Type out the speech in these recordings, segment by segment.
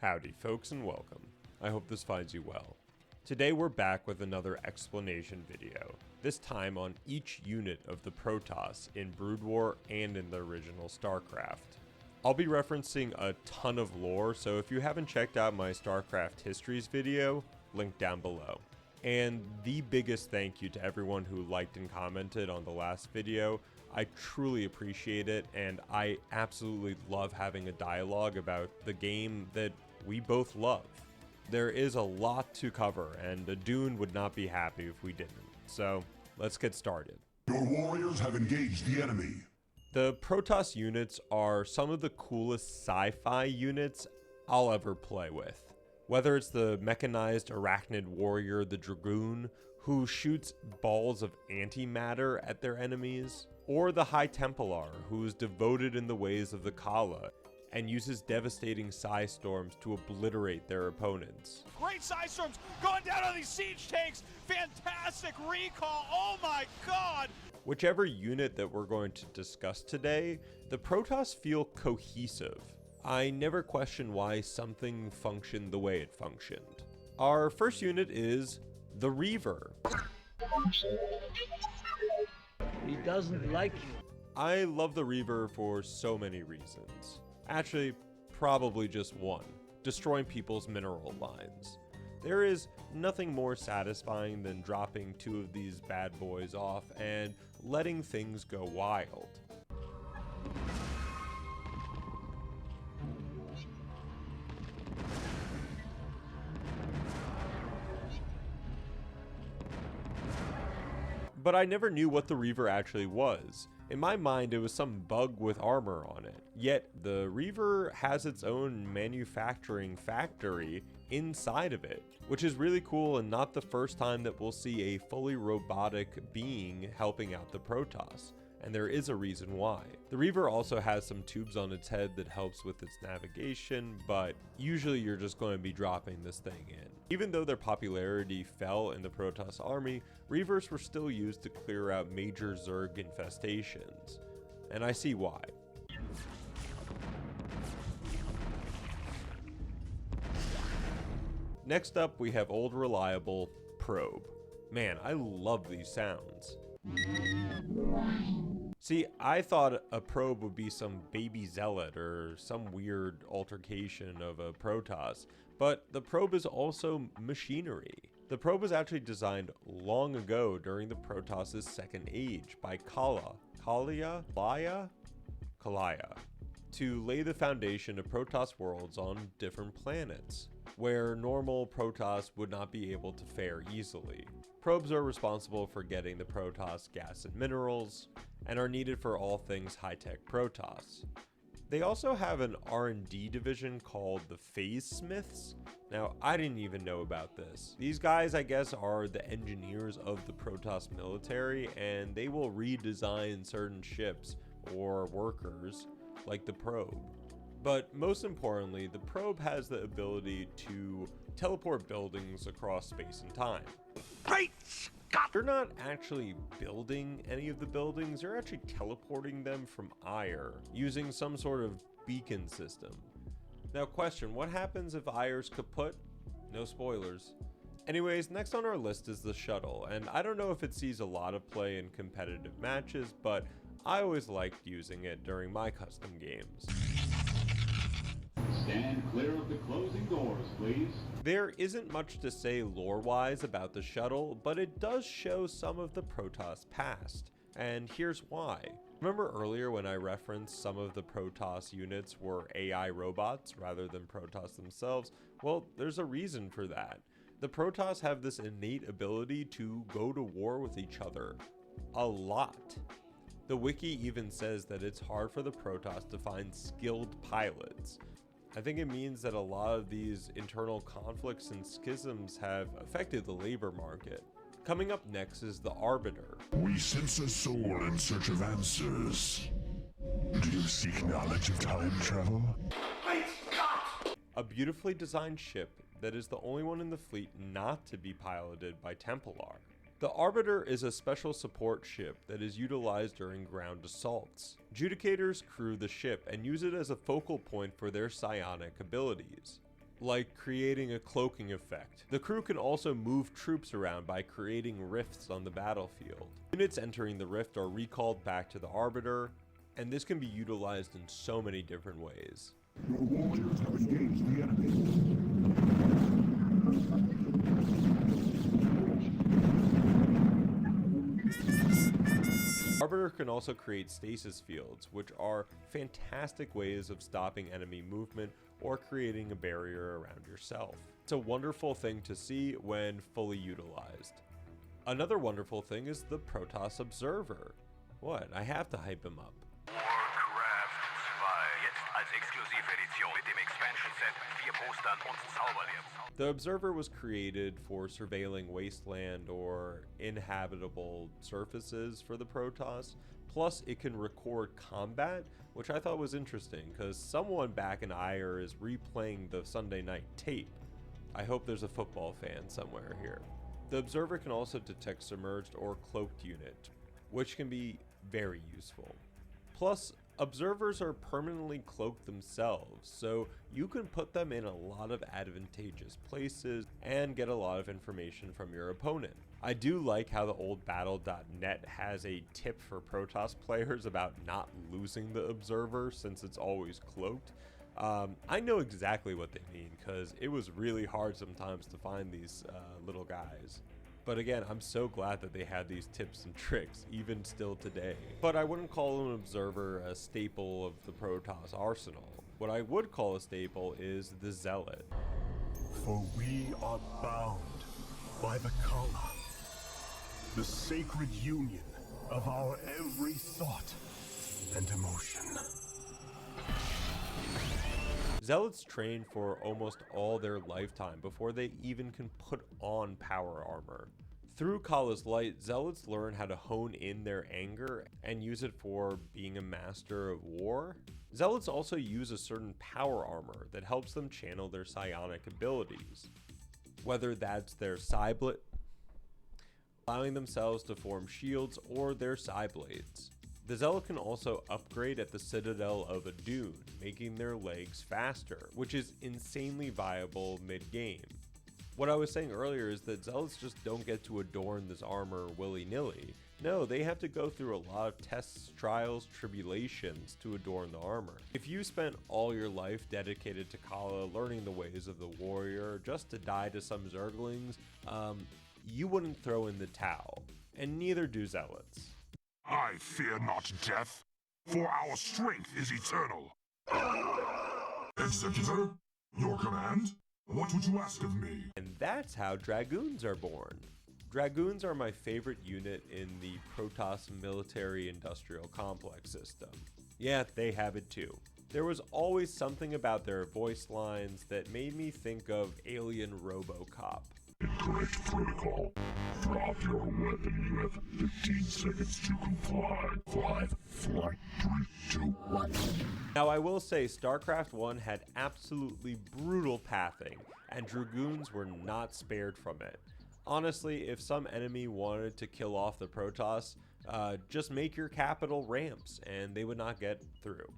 Howdy folks and welcome. I hope this finds you well. Today we're back with another explanation video, this time on each unit of the Protoss in Brood War and in the original Starcraft. I'll be referencing a ton of lore, so if you haven't checked out my Starcraft Histories video, link down below. And the biggest thank you to everyone who liked and commented on the last video. I truly appreciate it, and I absolutely love having a dialogue about the game that we both love. There is a lot to cover, and a Dune would not be happy if we didn't. So, let's get started. Your warriors have engaged the enemy. The Protoss units are some of the coolest sci-fi units I'll ever play with. Whether it's the mechanized arachnid warrior, the Dragoon, who shoots balls of antimatter at their enemies, or the High Templar, who is devoted in the ways of the Kala and uses devastating psi storms to obliterate their opponents. Great psi storms going down on these siege tanks. Fantastic recall. Oh my god. Whichever unit that we're going to discuss today, the Protoss feel cohesive. I never question why something functioned the way it functioned. Our first unit is the Reaver. He doesn't like you. I love the Reaver for so many reasons. Actually, probably just one: destroying people's mineral lines. There is nothing more satisfying than dropping two of these bad boys off and letting things go wild. But I never knew what the Reaver actually was. In my mind, it was some bug with armor on it. Yet, the Reaver has its own manufacturing factory inside of it, which is really cool and not the first time that we'll see a fully robotic being helping out the Protoss. And there is a reason why. The Reaver also has some tubes on its head that helps with its navigation, but usually you're just going to be dropping this thing in. Even though their popularity fell in the Protoss army, Reavers were still used to clear out major Zerg infestations. And I see why. Next up, we have old reliable Probe. Man, I love these sounds. See, I thought a probe would be some baby zealot or some weird altercation of a Protoss, but the probe is also machinery. The probe was actually designed long ago during the Protoss' second age by Kalaya, to lay the foundation of Protoss worlds on different planets, where normal Protoss would not be able to fare easily. Probes are responsible for getting the Protoss gas and minerals, and are needed for all things high-tech Protoss. They also have an R&D division called the Phase Smiths. Now, I didn't even know about this. These guys, I guess, are the engineers of the Protoss military, and they will redesign certain ships or workers, like the Probe. But most importantly, the Probe has the ability to teleport buildings across space and time. Great Scott. They're not actually building any of the buildings, they're actually teleporting them from Ire using some sort of beacon system. Now question, what happens if Ire's kaput? No spoilers. Anyways, next on our list is the shuttle, and I don't know if it sees a lot of play in competitive matches, but I always liked using it during my custom games. Stand clear of the closing doors, please. There isn't much to say lore-wise about the shuttle, but it does show some of the Protoss past, and here's why. Remember earlier when I referenced some of the Protoss units were AI robots rather than Protoss themselves? Well, there's a reason for that. The Protoss have this innate ability to go to war with each other. A lot. The wiki even says that it's hard for the Protoss to find skilled pilots. I think it means that a lot of these internal conflicts and schisms have affected the labor market. Coming up next is the Arbiter. We sense a soul in search of answers. Do you seek knowledge of time travel? A beautifully designed ship that is the only one in the fleet not to be piloted by Templar. The Arbiter is a special support ship that is utilized during ground assaults. Judicators crew the ship and use it as a focal point for their psionic abilities. like creating a cloaking effect. The crew can also move troops around by creating rifts on the battlefield. Units entering the rift are recalled back to the Arbiter, and this can be utilized in so many different ways. Your warriors have engaged the enemy. Arbiter can also create stasis fields, which are fantastic ways of stopping enemy movement or creating a barrier around yourself. It's a wonderful thing to see when fully utilized. Another wonderful thing is the Protoss Observer. What? I have to hype him up. Warcraft 2, jetzt als Exklusivedition mit dem Expansion Set, 4 Postern und Zauberlips. The Observer was created for surveilling wasteland or inhabitable surfaces for the Protoss, plus it can record combat, which I thought was interesting because someone back in IRE is replaying the Sunday night tape. I hope there's a football fan somewhere here. The Observer can also detect submerged or cloaked unit, which can be very useful. Plus, observers are permanently cloaked themselves, so you can put them in a lot of advantageous places and get a lot of information from your opponent. I do like how the old battle.net has a tip for Protoss players about not losing the observer since it's always cloaked. I know exactly what they mean because it was really hard sometimes to find these little guys. But again, I'm so glad that they had these tips and tricks, even still today. But I wouldn't call an observer a staple of the Protoss arsenal. What I would call a staple is the Zealot. For we are bound by the Kala, the sacred union of our every thought and emotion. Zealots train for almost all their lifetime before they even can put on power armor. Through Kala's Light, Zealots learn how to hone in their anger and use it for being a master of war. Zealots also use a certain power armor that helps them channel their psionic abilities, whether that's their Psyblade, allowing themselves to form shields, or their Psyblades. The Zealot can also upgrade at the Citadel of Adun, making their legs faster, which is insanely viable mid-game. What I was saying earlier is that Zealots just don't get to adorn this armor willy-nilly. No, they have to go through a lot of tests, trials, tribulations to adorn the armor. If you spent all your life dedicated to Kala, learning the ways of the warrior, just to die to some Zerglings, you wouldn't throw in the towel, and neither do Zealots. I fear not death, for our strength is eternal. Executor, your command? What would you ask of me? And that's how Dragoons are born. Dragoons are my favorite unit in the Protoss military-industrial complex system. Yeah, they have it too. There was always something about their voice lines that made me think of Alien RoboCop. Incorrect protocol. Drop your weapon. You have 15 seconds to comply. 5, 4, 3, 2, 1. Now I will say Starcraft 1 had absolutely brutal pathing, and Dragoons were not spared from it. Honestly, if some enemy wanted to kill off the Protoss, just make your capital ramps and they would not get through.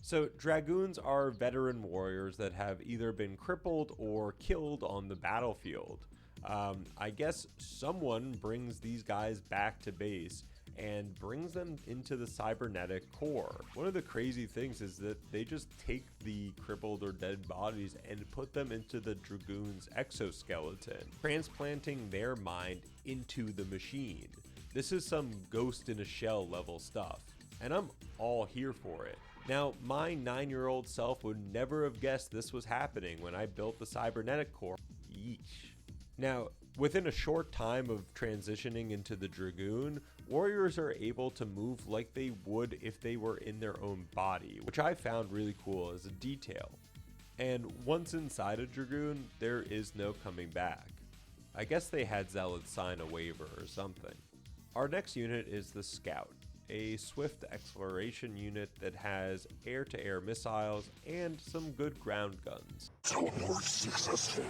So Dragoons are veteran warriors that have either been crippled or killed on the battlefield. I guess someone brings these guys back to base and brings them into the cybernetic core. One of the crazy things is that they just take the crippled or dead bodies and put them into the Dragoon's exoskeleton, transplanting their mind into the machine. This is some Ghost in a Shell level stuff, and I'm all here for it. Now, my 9-year-old self would never have guessed this was happening when I built the cybernetic core. Yeesh. Now, within a short time of transitioning into the Dragoon, warriors are able to move like they would if they were in their own body, which I found really cool as a detail. And once inside a Dragoon, there is no coming back. I guess they had Zealots sign a waiver or something. Our next unit is the Scout, a swift exploration unit that has air-to-air missiles and some good ground guns. Teleport successful.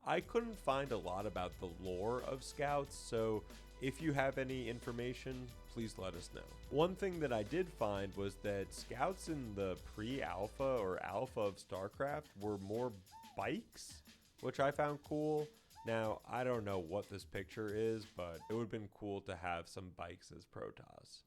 I couldn't find a lot about the lore of Scouts, so if you have any information, please let us know. One thing that I did find was that Scouts in the pre-alpha or alpha of StarCraft were more bikes, which I found cool. Now, I don't know what this picture is, but it would have been cool to have some bikes as Protoss.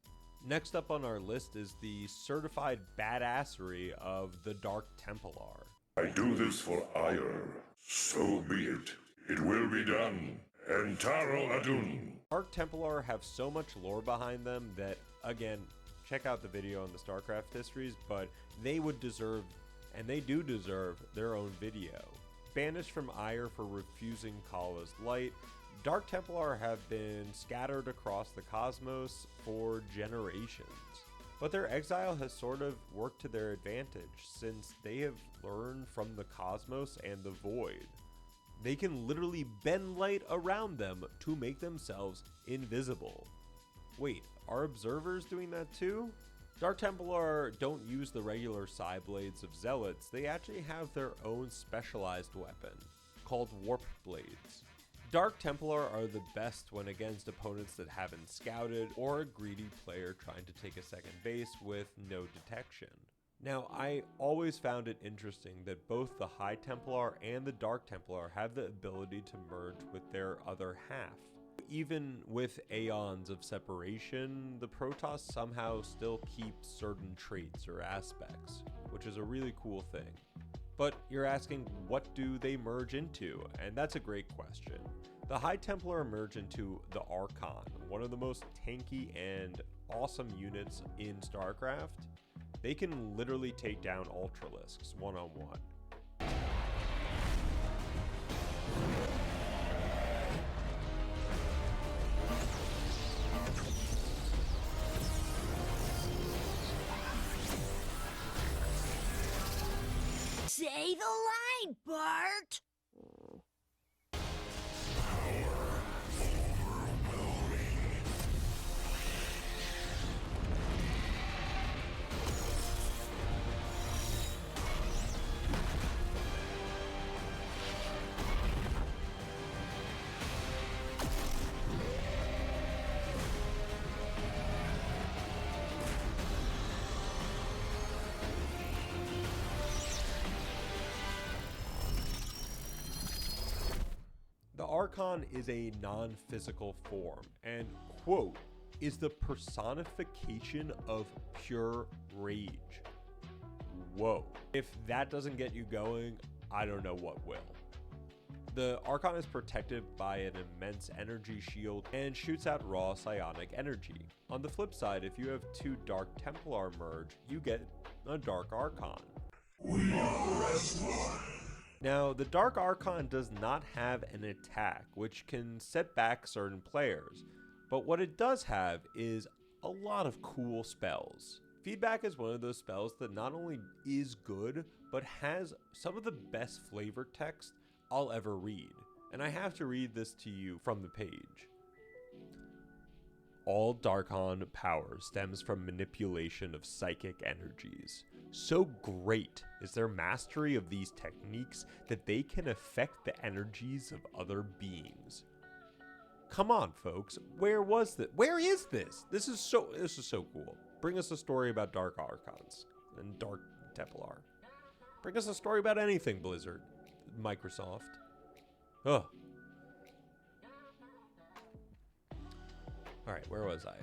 Next up on our list is the certified badassery of the Dark Templar. I do this for ire. So be it. It will be done. Entaro Adun. Dark Templar have so much lore behind them that, again, check out the video on the Starcraft histories, but they would deserve, and they do deserve, their own video. Banished from Ire for refusing Kala's light, Dark Templar have been scattered across the cosmos for generations. But their exile has sort of worked to their advantage, since they have learned from the cosmos and the void. They can literally bend light around them to make themselves invisible. Wait, are observers doing that too? Dark Templar don't use the regular side blades of Zealots, they actually have their own specialized weapon, called Warp Blades. Dark Templar are the best when against opponents that haven't scouted, or a greedy player trying to take a second base with no detection. Now, I always found it interesting that both the High Templar and the Dark Templar have the ability to merge with their other half. Even with aeons of separation, the Protoss somehow still keep certain traits or aspects, which is a really cool thing. But you're asking, what do they merge into? And that's a great question. The High Templar merge into the Archon, one of the most tanky and awesome units in StarCraft. They can literally take down Ultralisks one-on-one. Say the line, Bart! The Archon is a non-physical form, and, quote, is the personification of pure rage. Whoa. If that doesn't get you going, I don't know what will. The Archon is protected by an immense energy shield and shoots out raw psionic energy. On the flip side, if you have two Dark Templar merge, you get a Dark Archon. We are restless. Now, the Dark Archon does not have an attack, which can set back certain players, but what it does have is a lot of cool spells. Feedback is one of those spells that not only is good, but has some of the best flavor text I'll ever read, and I have to read this to you from the page. All Darkon power stems from manipulation of psychic energies. So great is their mastery of these techniques that they can affect the energies of other beings. Come on, folks, where was this? Where is this? This is so cool. Bring us a story about Dark Archons and Dark Templar. Bring us a story about anything, Blizzard, Microsoft. Ugh. All right, where was I?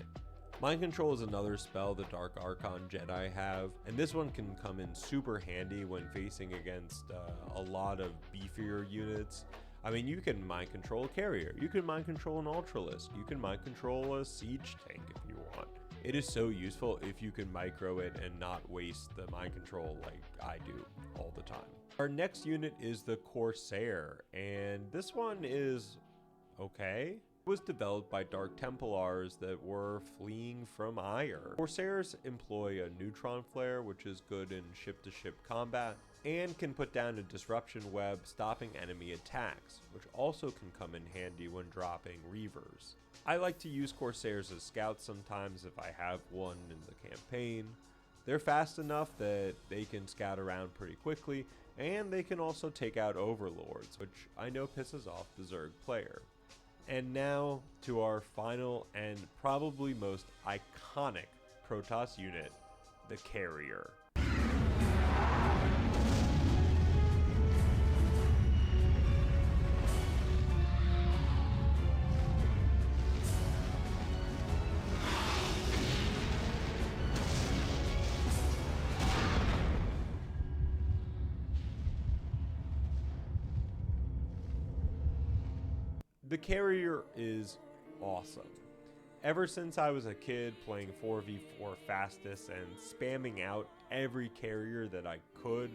Mind Control is another spell the Dark Archon Jedi have, and this one can come in super handy when facing against a lot of beefier units. I mean, you can mind control a carrier, you can mind control an Ultralisk, you can mind control a siege tank if you want. It is so useful if you can micro it and not waste the mind control like I do all the time. Our next unit is the Corsair, and this one is okay. It was developed by Dark Templars that were fleeing from Ire. Corsairs employ a neutron flare, which is good in ship-to-ship combat, and can put down a disruption web, stopping enemy attacks, which also can come in handy when dropping Reavers. I like to use Corsairs as scouts sometimes if I have one in the campaign. They're fast enough that they can scout around pretty quickly, and they can also take out Overlords, which I know pisses off the Zerg player. And now to our final and probably most iconic Protoss unit, the Carrier. The carrier is awesome. Ever since I was a kid playing 4v4 fastest and spamming out every carrier that I could,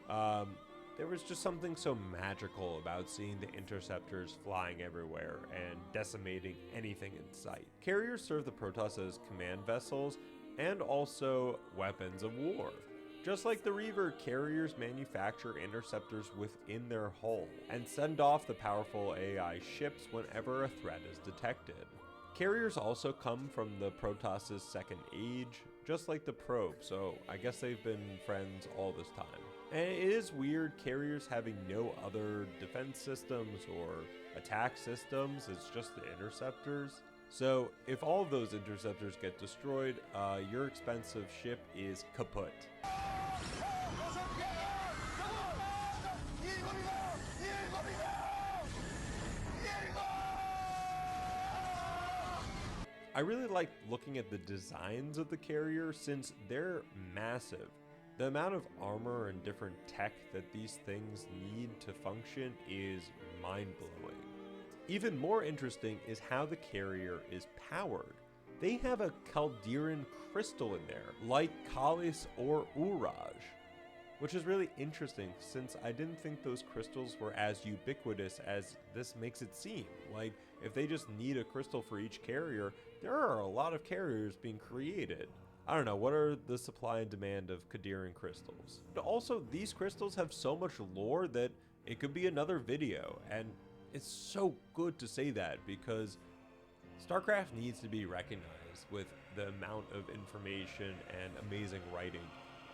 there was just something so magical about seeing the interceptors flying everywhere and decimating anything in sight. Carriers serve the Protoss as command vessels and also weapons of war. Just like the Reaver, carriers manufacture interceptors within their hull and send off the powerful AI ships whenever a threat is detected. Carriers also come from the Protoss' second age, just like the probe, so I guess they've been friends all this time. And it is weird carriers having no other defense systems or attack systems, it's just the interceptors. So if all of those interceptors get destroyed, your expensive ship is kaput. I really like looking at the designs of the carrier since they're massive. The amount of armor and different tech that these things need to function is mind-blowing. Even more interesting is how the carrier is powered. They have a Calderan crystal in there, like Kalis or Uraj, which is really interesting since I didn't think those crystals were as ubiquitous as this makes it seem. Like, if they just need a crystal for each carrier, there are a lot of carriers being created. I don't know, what are the supply and demand of Calderan crystals? But also, these crystals have so much lore that it could be another video, and it's so good to say that because StarCraft needs to be recognized with the amount of information and amazing writing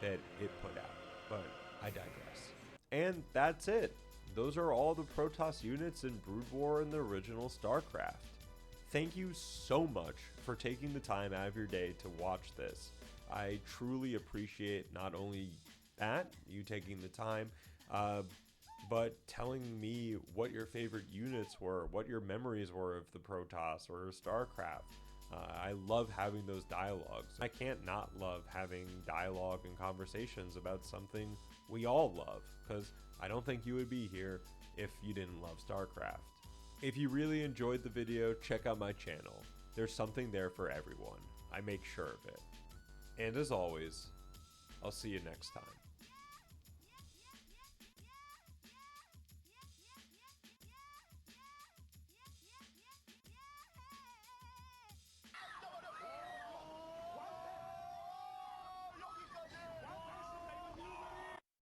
that it put out. But I digress. And that's it. Those are all the Protoss units in Brood War and the original StarCraft. Thank you so much for taking the time out of your day to watch this. I truly appreciate not only that, you taking the time, but telling me what your favorite units were, what your memories were of the Protoss or StarCraft. I love having those dialogues. I can't not love having dialogue and conversations about something we all love, because I don't think you would be here if you didn't love StarCraft. If you really enjoyed the video, check out my channel. There's something there for everyone. I make sure of it. And as always, I'll see you next time.